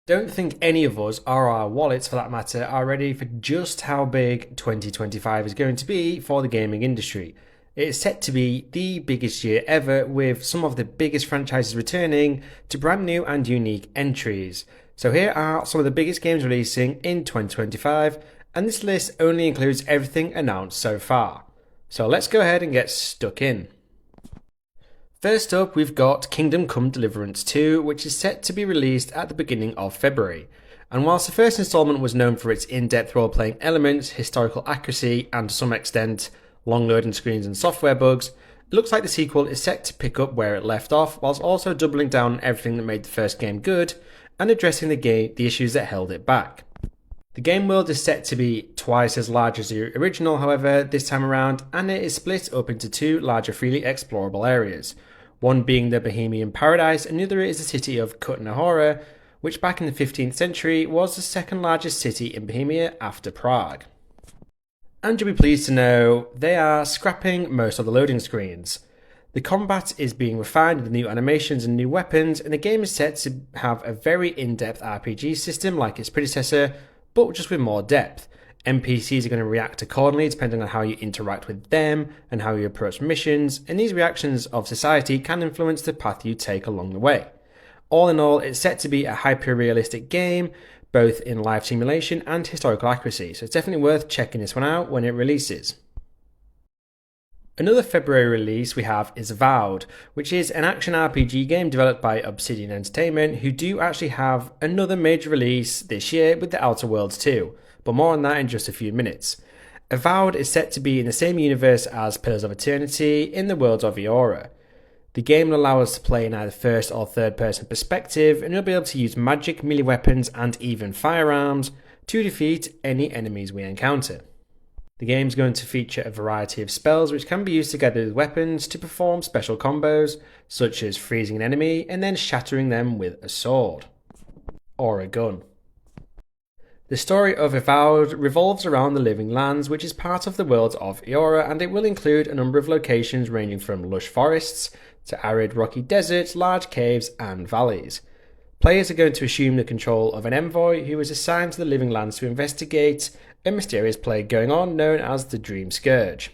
Don't think any of us, or our wallets for that matter, are ready for just how big 2025 is going to be for the gaming industry. It's set to be the biggest year ever, with some of the biggest franchises returning to brand new and unique entries. So here are some of the biggest games releasing in 2025, and this list only includes everything announced so far. So let's go ahead and get stuck in. First up, we've got Kingdom Come Deliverance 2, which is set to be released at the beginning of February. And whilst the first installment was known for its in-depth role-playing elements, historical accuracy, and to some extent, long loading screens and software bugs, it looks like the sequel is set to pick up where it left off, whilst also doubling down on everything that made the first game good, and addressing the issues that held it back. The game world is set to be twice as large as the original, however, this time around, and it is split up into two larger freely explorable areas. One being the Bohemian Paradise, and the other is the city of Kutna-Hora, which back in the 15th century was the second largest city in Bohemia after Prague. And you'll be pleased to know they are scrapping most of the loading screens. The combat is being refined with new animations and new weapons, and the game is set to have a very in-depth RPG system like its predecessor, but just with more depth. NPCs are going to react accordingly depending on how you interact with them and how you approach missions, and these reactions of society can influence the path you take along the way. All in all, it's set to be a hyper-realistic game, both in live simulation and historical accuracy, so it's definitely worth checking this one out when it releases. Another February release we have is Avowed, which is an action RPG game developed by Obsidian Entertainment, who do actually have another major release this year with The Outer Worlds 2. But more on that in just a few minutes. Avowed is set to be in the same universe as Pillars of Eternity in the world of Eora. The game will allow us to play in either first or third person perspective, and you'll be able to use magic, melee weapons, and even firearms to defeat any enemies we encounter. The game is going to feature a variety of spells which can be used together with weapons to perform special combos, such as freezing an enemy and then shattering them with a sword or a gun. The story of Avowed revolves around the Living Lands, which is part of the world of Eora, and it will include a number of locations ranging from lush forests to arid rocky deserts, large caves, and valleys. Players are going to assume the control of an envoy who is assigned to the Living Lands to investigate a mysterious plague going on known as the Dream Scourge.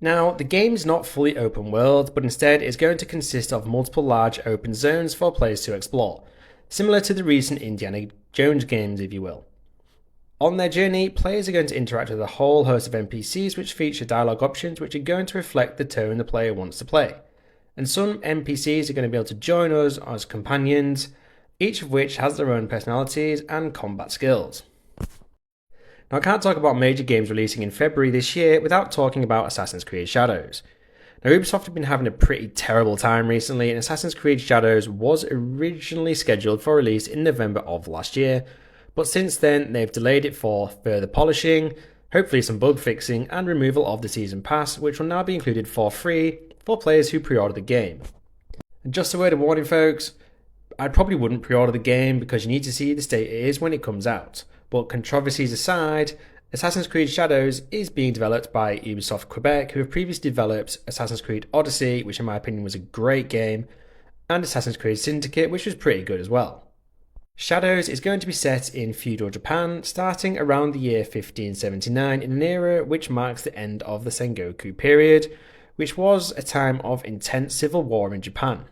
Now, the game is not fully open world, but instead is going to consist of multiple large open zones for players to explore, similar to the recent Indiana Jones games, if you will. On their journey, players are going to interact with a whole host of NPCs which feature dialogue options which are going to reflect the tone the player wants to play. And some NPCs are going to be able to join us as companions, each of which has their own personalities and combat skills. Now, I can't talk about major games releasing in February this year without talking about Assassin's Creed Shadows. Now, Ubisoft have been having a pretty terrible time recently, and Assassin's Creed Shadows was originally scheduled for release in November of last year, but since then they've delayed it for further polishing, hopefully some bug fixing, and removal of the Season Pass, which will now be included for free for players who pre-order the game. And just a word of warning folks, I probably wouldn't pre-order the game because you need to see the state it is when it comes out. But controversies aside, Assassin's Creed Shadows is being developed by Ubisoft Quebec, who have previously developed Assassin's Creed Odyssey, which in my opinion was a great game, and Assassin's Creed Syndicate, which was pretty good as well. Shadows is going to be set in feudal Japan, starting around the year 1579 in an era which marks the end of the Sengoku period, which was a time of intense civil war in Japan.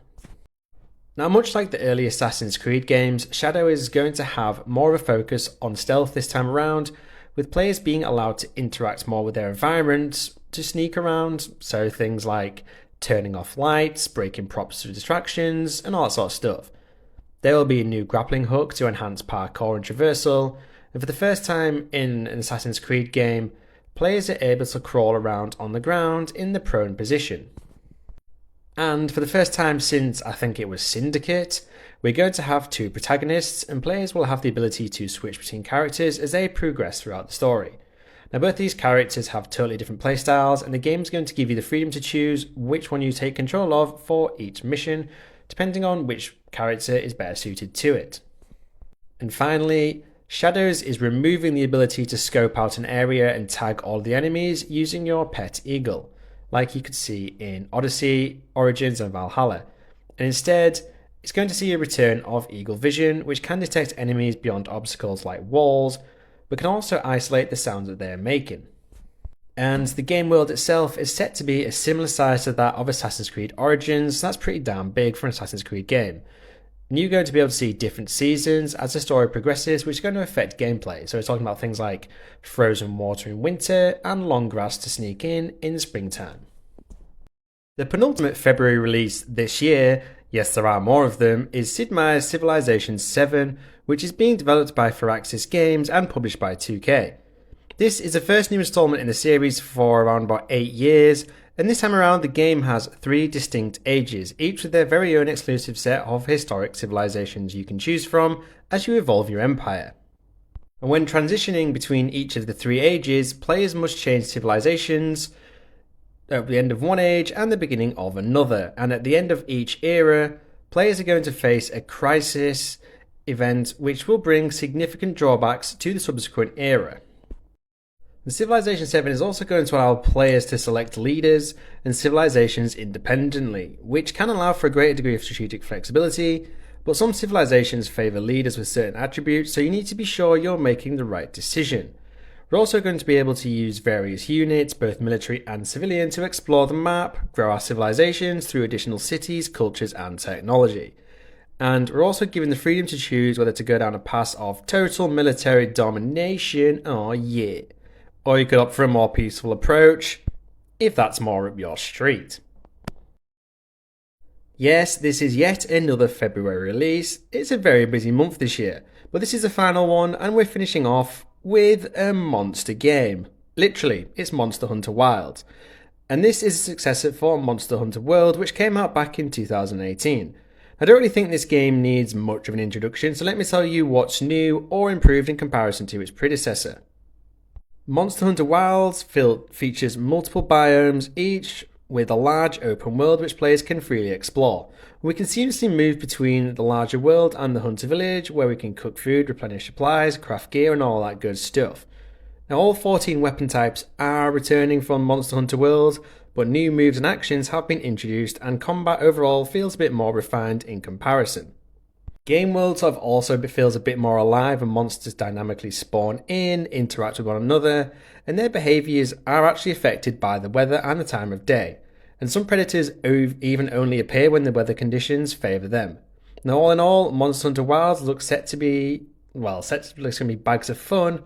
Now, much like the early Assassin's Creed games, Shadow is going to have more of a focus on stealth this time around, with players being allowed to interact more with their environments, to sneak around, so things like turning off lights, breaking props through distractions, and all that sort of stuff. There will be a new grappling hook to enhance parkour and traversal, and for the first time in an Assassin's Creed game, players are able to crawl around on the ground in the prone position. And for the first time since I think it was Syndicate, we're going to have two protagonists, and players will have the ability to switch between characters as they progress throughout the story. Now, both these characters have totally different playstyles, and the game is going to give you the freedom to choose which one you take control of for each mission, depending on which character is better suited to it. And finally, Shadows is removing the ability to scope out an area and tag all the enemies using your pet eagle, like you could see in Odyssey, Origins and Valhalla. And instead, It's going to see a return of Eagle Vision, which can detect enemies beyond obstacles like walls, but can also isolate the sounds that they are making. And the game world itself is set to be a similar size to that of Assassin's Creed Origins, so that's pretty damn big for an Assassin's Creed game. And you're going to be able to see different seasons as the story progresses, which is going to affect gameplay. So we're talking about things like frozen water in winter and long grass to sneak in springtime. The penultimate February release this year, yes there are more of them, is Sid Meier's Civilization 7, which is being developed by Firaxis Games and published by 2K. This is the first new installment in the series for around about 8 years, and this time around the game has 3 distinct ages, each with their very own exclusive set of historic civilizations you can choose from as you evolve your empire. And when transitioning between each of the 3 ages, players must change civilizations at the end of one age and the beginning of another, and at the end of each era, players are going to face a crisis event which will bring significant drawbacks to the subsequent era. The Civilization 7 is also going to allow players to select leaders and civilizations independently, which can allow for a greater degree of strategic flexibility, but some civilizations favour leaders with certain attributes, so you need to be sure you're making the right decision. We're also going to be able to use various units, both military and civilian, to explore the map, grow our civilizations through additional cities, cultures and technology. And we're also given the freedom to choose whether to go down a path of total military domination, oh yeah, or you could opt for a more peaceful approach, if that's more up your street. Yes, this is yet another February release. It's a very busy month this year, but this is the final one and we're finishing off with a monster game. Literally, it's Monster Hunter Wilds. And this is a successor for Monster Hunter World, which came out back in 2018. I don't really think this game needs much of an introduction, so let me tell you what's new or improved in comparison to its predecessor. Monster Hunter Wilds features multiple biomes, each with a large open world which players can freely explore. We can seamlessly move between the larger world and the Hunter Village, where we can cook food, replenish supplies, craft gear and all that good stuff. Now all 14 weapon types are returning from Monster Hunter World, but new moves and actions have been introduced and combat overall feels a bit more refined in comparison. Game worlds have also feels a bit more alive and monsters dynamically spawn in, interact with one another, and their behaviours are actually affected by the weather and the time of day. And some predators even only appear when the weather conditions favour them. Now all in all, Monster Hunter Wilds looks to be bags of fun,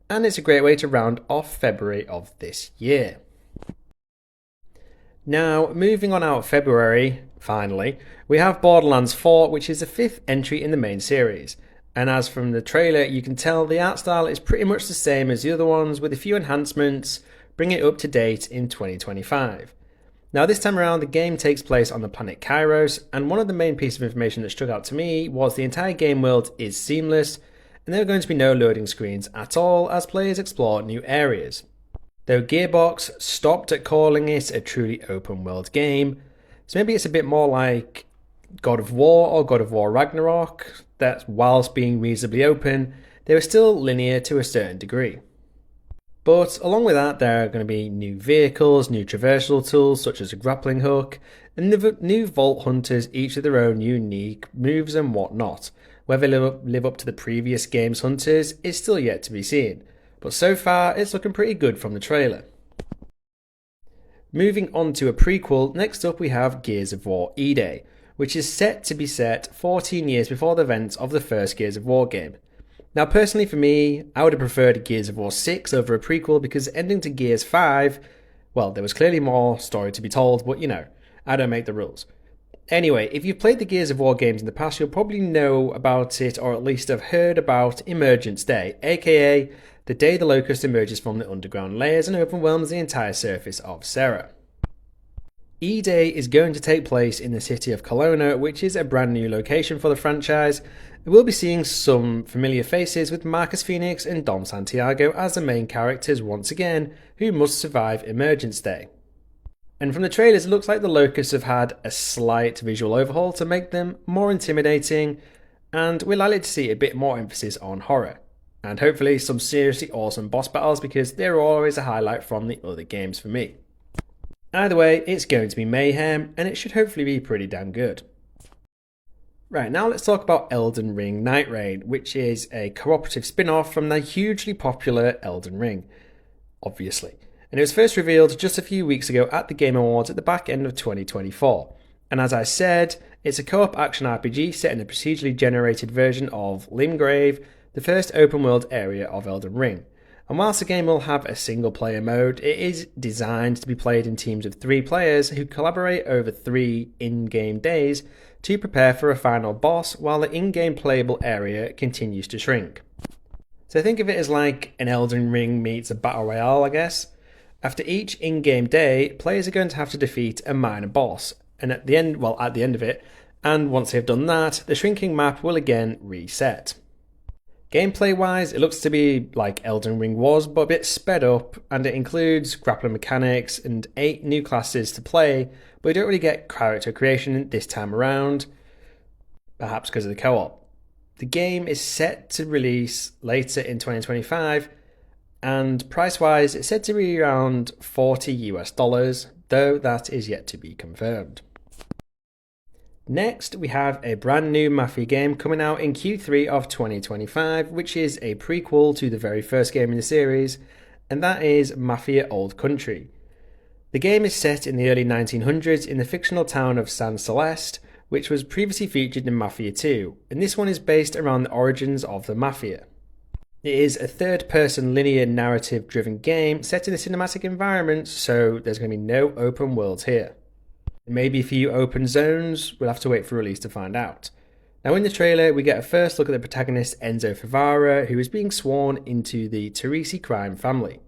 and it's a great way to round off February of this year. Now, moving on out of February, finally, we have Borderlands 4, which is the 5th entry in the main series. And as from the trailer, you can tell the art style is pretty much the same as the other ones, with a few enhancements, bringing it up to date in 2025. Now, this time around, the game takes place on the planet Kairos, and one of the main pieces of information that struck out to me was the entire game world is seamless, and there are going to be no loading screens at all as players explore new areas. Though Gearbox stopped at calling it a truly open world game, so maybe it's a bit more like God of War or God of War Ragnarok, that whilst being reasonably open, they were still linear to a certain degree. But along with that, there are going to be new vehicles, new traversal tools such as a grappling hook, and new Vault Hunters, each with their own unique moves and whatnot. Whether they live up to the previous game's hunters is still yet to be seen, but so far it's looking pretty good from the trailer. Moving on to a prequel, next up we have Gears of War E-Day, which is set to be set 14 years before the events of the first Gears of War game. Now personally for me, I would have preferred Gears of War 6 over a prequel because ending to Gears 5, well, there was clearly more story to be told, but you know, I don't make the rules. Anyway, if you've played the Gears of War games in the past, you'll probably know about it, or at least have heard about Emergence Day, aka the day the Locust emerges from the underground layers and overwhelms the entire surface of Serra. E-Day is going to take place in the city of Kelowna, which is a brand new location for the franchise. We'll be seeing some familiar faces with Marcus Phoenix and Dom Santiago as the main characters once again, who must survive Emergence Day. And from the trailers, it looks like the Locusts have had a slight visual overhaul to make them more intimidating, and we're likely to see a bit more emphasis on horror. And hopefully some seriously awesome boss battles, because they're always a highlight from the other games for me. Either way, it's going to be mayhem, and it should hopefully be pretty damn good. Right, now let's talk about Elden Ring Night Raid, which is a cooperative spin off from the hugely popular Elden Ring, obviously. And it was first revealed just a few weeks ago at the Game Awards at the back end of 2024. And as I said, it's a co op action RPG set in a procedurally generated version of Limgrave, the first open world area of Elden Ring. And whilst the game will have a single player mode, it is designed to be played in teams of 3 players who collaborate over 3 in game days to prepare for a final boss while the in game playable area continues to shrink. So think of it as like an Elden Ring meets a Battle Royale, I guess. After each in game day, players are going to have to defeat a minor boss, and at the end of it, and once they've done that, the shrinking map will again reset. Gameplay wise, it looks to be like Elden Ring was, but a bit sped up, and it includes grappling mechanics and 8 new classes to play, but we don't really get character creation this time around, perhaps because of the co-op. The game is set to release later in 2025, and price wise, it's said to be around $40, though that is yet to be confirmed. Next, we have a brand new Mafia game coming out in Q3 of 2025, which is a prequel to the very first game in the series, and that is Mafia Old Country. The game is set in the early 1900s in the fictional town of San Celeste, which was previously featured in Mafia 2, and this one is based around the origins of the Mafia. It is a third-person linear narrative-driven game set in a cinematic environment, so there's going to be no open worlds here. Maybe a few open zones, we'll have to wait for release to find out. Now in the trailer, we get a first look at the protagonist Enzo Favara, who is being sworn into the Teresi crime family.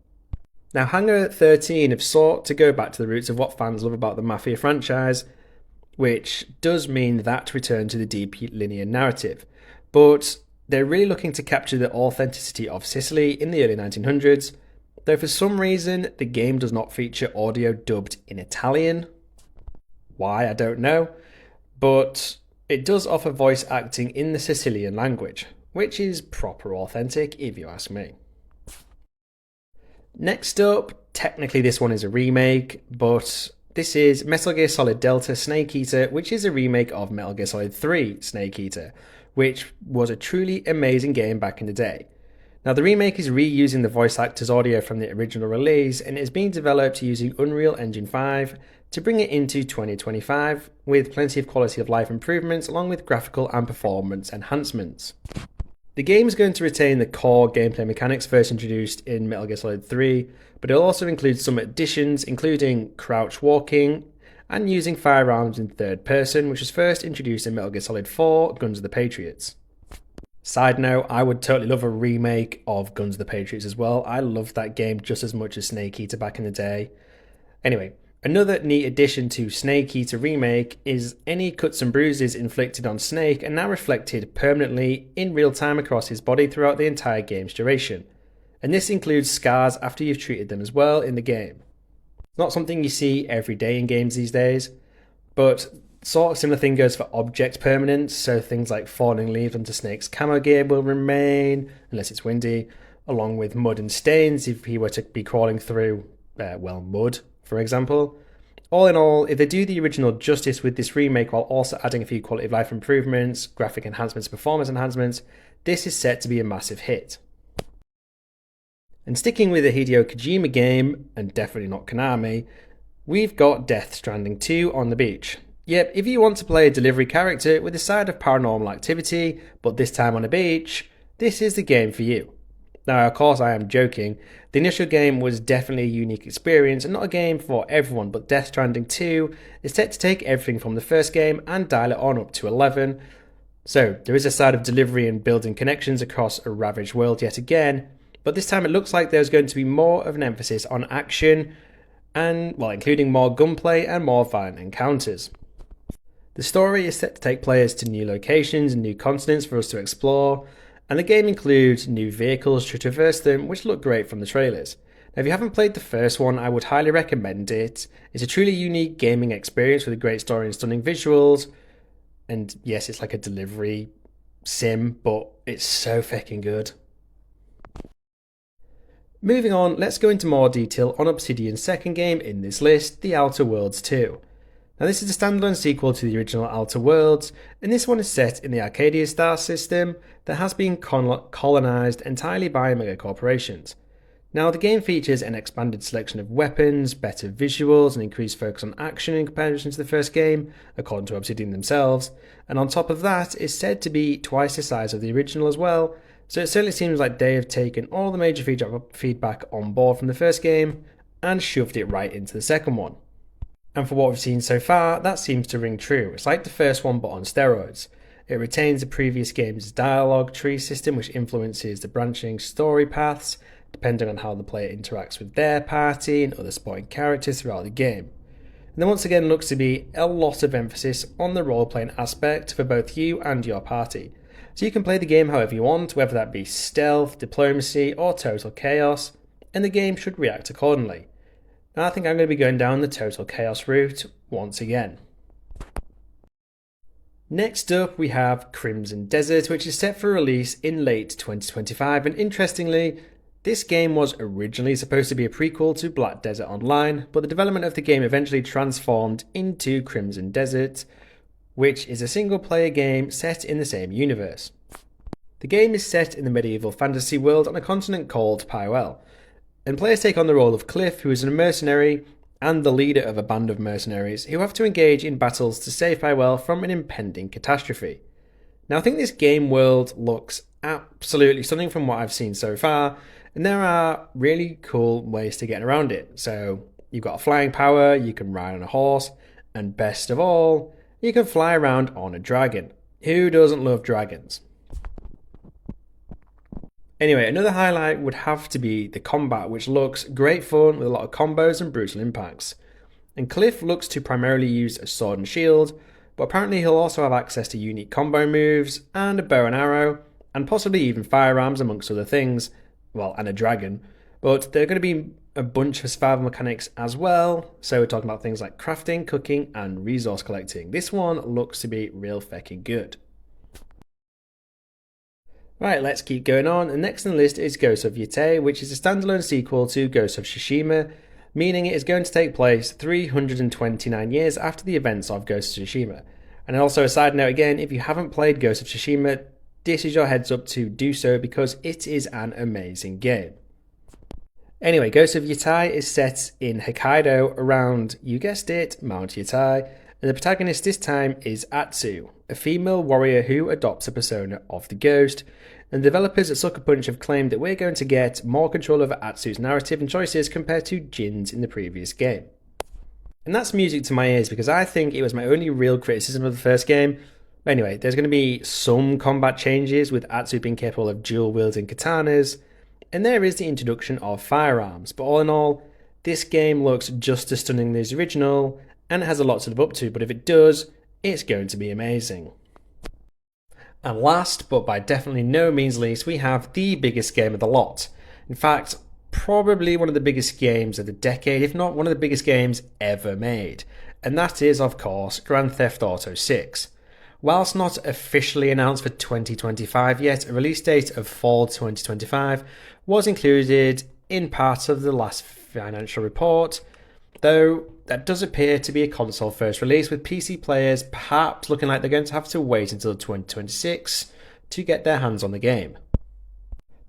Now Hangar 13 have sought to go back to the roots of what fans love about the Mafia franchise, which does mean that return to the deep linear narrative. But they're really looking to capture the authenticity of Sicily in the early 1900s, though for some reason the game does not feature audio dubbed in Italian. Why, I don't know, but it does offer voice acting in the Sicilian language, which is proper authentic if you ask me. Next up, technically this one is a remake, but this is Metal Gear Solid Delta Snake Eater, which is a remake of Metal Gear Solid 3 Snake Eater, which was a truly amazing game back in the day. Now the remake is reusing the voice actors' audio from the original release, and it is being developed using Unreal Engine 5 to bring it into 2025 with plenty of quality of life improvements along with graphical and performance enhancements. The game is going to retain the core gameplay mechanics first introduced in Metal Gear Solid 3, but it'll also include some additions including crouch walking and using firearms in third person, which was first introduced in Metal Gear Solid 4 Guns of the Patriots. Side note, I would totally love a remake of Guns of the Patriots as well. I loved that game just as much as Snake Eater back in the day. Anyway, another neat addition to Snake Eater Remake is any cuts and bruises inflicted on Snake are now reflected permanently in real time across his body throughout the entire game's duration. And this includes scars after you've treated them as well in the game. It's not something you see every day in games these days, but sort of similar thing goes for object permanence, so things like falling leaves onto Snake's camo gear will remain, unless it's windy, along with mud and stains if he were to be crawling through, mud, for example. All in all, if they do the original justice with this remake while also adding a few quality of life improvements, graphic enhancements, performance enhancements, this is set to be a massive hit. And sticking with the Hideo Kojima game, and definitely not Konami, we've got Death Stranding 2 on the beach. Yep, if you want to play a delivery character with a side of paranormal activity, but this time on a beach, this is the game for you. Now, of course, I am joking. The initial game was definitely a unique experience and not a game for everyone, but Death Stranding 2 is set to take everything from the first game and dial it on up to 11. So, there is a side of delivery and building connections across a ravaged world yet again, but this time it looks like there's going to be more of an emphasis on action, and, including more gunplay and more violent encounters. The story is set to take players to new locations and new continents for us to explore, and the game includes new vehicles to traverse them, which look great from the trailers. Now, if you haven't played the first one, I would highly recommend it. It's a truly unique gaming experience with a great story and stunning visuals, and yes, it's like a delivery sim, but it's so fucking good. Moving on, let's go into more detail on Obsidian's second game in this list, The Outer Worlds 2. Now, this is a standalone sequel to the original Outer Worlds, and this one is set in the Arcadia star system that has been colonized entirely by megacorporations. Now, the game features an expanded selection of weapons, better visuals, and increased focus on action in comparison to the first game, according to Obsidian themselves, and on top of that, it's said to be twice the size of the original as well, so it certainly seems like they have taken all the major feedback on board from the first game and shoved it right into the second one. And for what we've seen so far, that seems to ring true. It's like the first one but on steroids. It retains the previous game's dialogue tree system, which influences the branching story paths, depending on how the player interacts with their party and other supporting characters throughout the game. And there once again looks to be a lot of emphasis on the role-playing aspect for both you and your party. So you can play the game however you want, whether that be stealth, diplomacy, or total chaos, and the game should react accordingly. And I think I'm going to be going down the total chaos route once again. Next up we have Crimson Desert, which is set for release in late 2025, and interestingly, this game was originally supposed to be a prequel to Black Desert Online, but the development of the game eventually transformed into Crimson Desert, which is a single-player game set in the same universe. The game is set in the medieval fantasy world on a continent called Pywell, and players take on the role of Cliff, who is a mercenary and the leader of a band of mercenaries who have to engage in battles to save Pywell from an impending catastrophe. Now, I think this game world looks absolutely stunning from what I've seen so far, and there are really cool ways to get around it. So, you've got a flying power, you can ride on a horse, and best of all, you can fly around on a dragon. Who doesn't love dragons? Anyway, another highlight would have to be the combat, which looks great fun with a lot of combos and brutal impacts. And Cliff looks to primarily use a sword and shield, but apparently he'll also have access to unique combo moves and a bow and arrow, and possibly even firearms amongst other things, well, and a dragon. But there are going to be a bunch of survival mechanics as well, so we're talking about things like crafting, cooking, and resource collecting. This one looks to be real feckin' good. Right, let's keep going on, and next on the list is Ghost of Yotei, which is a standalone sequel to Ghost of Tsushima, meaning it is going to take place 329 years after the events of Ghost of Tsushima. And also a side note again, if you haven't played Ghost of Tsushima, this is your heads up to do so because it is an amazing game. Anyway, Ghost of Yotei is set in Hokkaido around, you guessed it, Mount Yotei, and the protagonist this time is Atsu, a female warrior who adopts a persona of the ghost, and the developers at Sucker Punch have claimed that we're going to get more control over Atsu's narrative and choices compared to Jin's in the previous game. And that's music to my ears because I think it was my only real criticism of the first game. Anyway, there's going to be some combat changes with Atsu being capable of dual wielding katanas, and there is the introduction of firearms, but all in all, this game looks just as stunning as the original, and it has a lot to live up to, but if it does, it's going to be amazing. And last, but by definitely no means least, we have the biggest game of the lot. In fact, probably one of the biggest games of the decade, if not one of the biggest games ever made. And that is, of course, Grand Theft Auto 6. Whilst not officially announced for 2025 yet, a release date of fall 2025 was included in part of the last financial report, though that does appear to be a console first release, with PC players perhaps looking like they're going to have to wait until 2026 to get their hands on the game.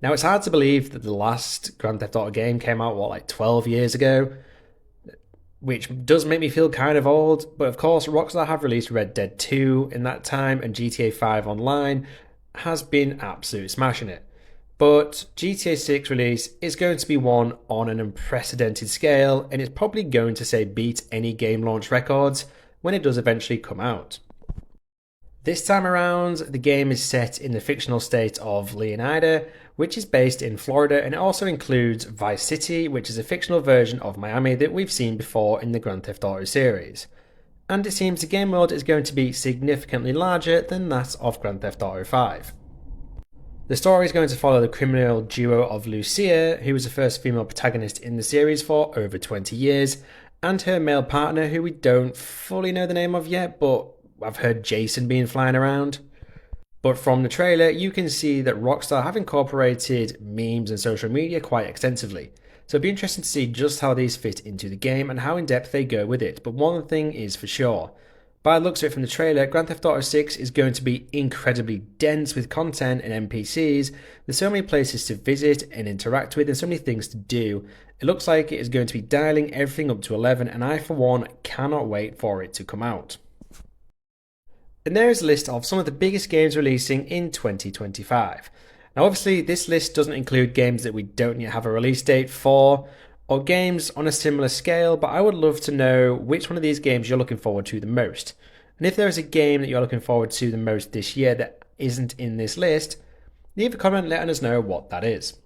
Now, it's hard to believe that the last Grand Theft Auto game came out, like 12 years ago, which does make me feel kind of old, but of course Rockstar have released Red Dead 2 in that time, and GTA 5 Online has been absolutely smashing it. But GTA 6 release is going to be one on an unprecedented scale, and it's probably going to say beat any game launch records when it does eventually come out. This time around, the game is set in the fictional state of Leonida, which is based in Florida, and it also includes Vice City, which is a fictional version of Miami that we've seen before in the Grand Theft Auto series. And it seems the game world is going to be significantly larger than that of Grand Theft Auto 5. The story is going to follow the criminal duo of Lucia, who was the first female protagonist in the series for over 20 years, and her male partner, who we don't fully know the name of yet, but I've heard Jason being flying around. But from the trailer, you can see that Rockstar have incorporated memes and social media quite extensively. So it'd be interesting to see just how these fit into the game and how in depth they go with it. But one thing is for sure. By the looks of it from the trailer, Grand Theft Auto 6 is going to be incredibly dense with content and NPCs. There's so many places to visit and interact with and so many things to do. It looks like it is going to be dialing everything up to 11, and I for one cannot wait for it to come out. And there is a list of some of the biggest games releasing in 2025. Now obviously this list doesn't include games that we don't yet have a release date for, or games on a similar scale, but I would love to know which one of these games you're looking forward to the most. And if there is a game that you're looking forward to the most this year that isn't in this list, leave a comment letting us know what that is.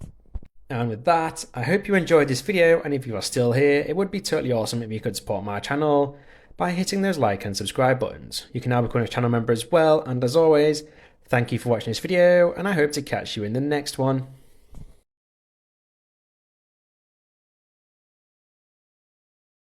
And with that, I hope you enjoyed this video, and if you are still here, it would be totally awesome if you could support my channel by hitting those like and subscribe buttons. You can now become a channel member as well, and as always, thank you for watching this video, and I hope to catch you in the next one.